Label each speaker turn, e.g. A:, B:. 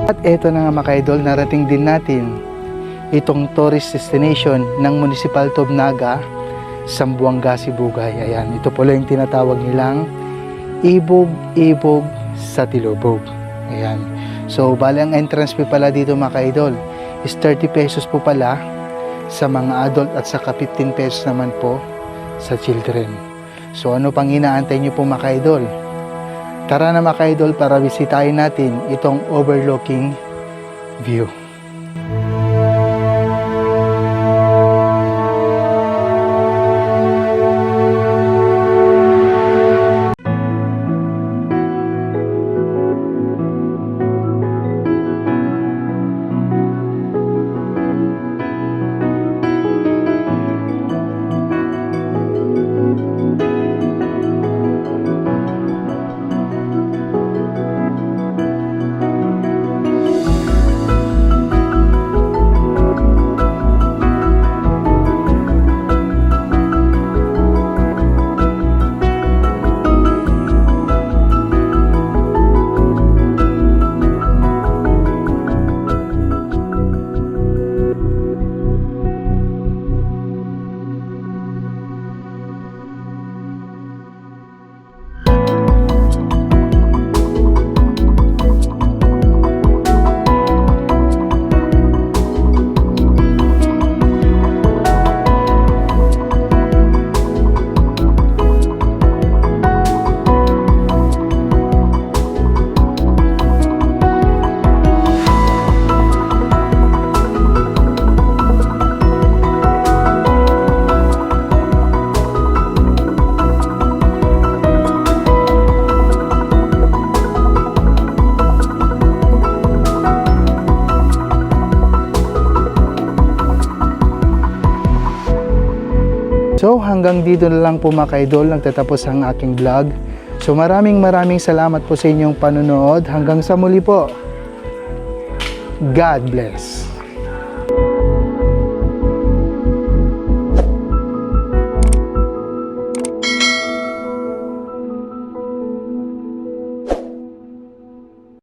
A: At eto na nga mga ka-idol, narating din natin itong tourist destination ng Municipal Tobnaga, Zamboanga, Sibugay. Ayan, ito pala yung tinatawag nilang Ibog-Ibog sa Tilubog. Ayan. So, bali ang entrance fee pala dito mga ka-idol is 30 pesos po pala sa mga adult at saka 15 pesos naman po sa children. So, ano pang inaantay nyo po mga ka-idol? Tara na mga ka-idol para bisitahin natin itong overlooking view. So hanggang dito na lang po mga ka-idol, nagtatapos ang aking vlog. So maraming salamat po sa inyong panonood. Hanggang sa muli po. God bless.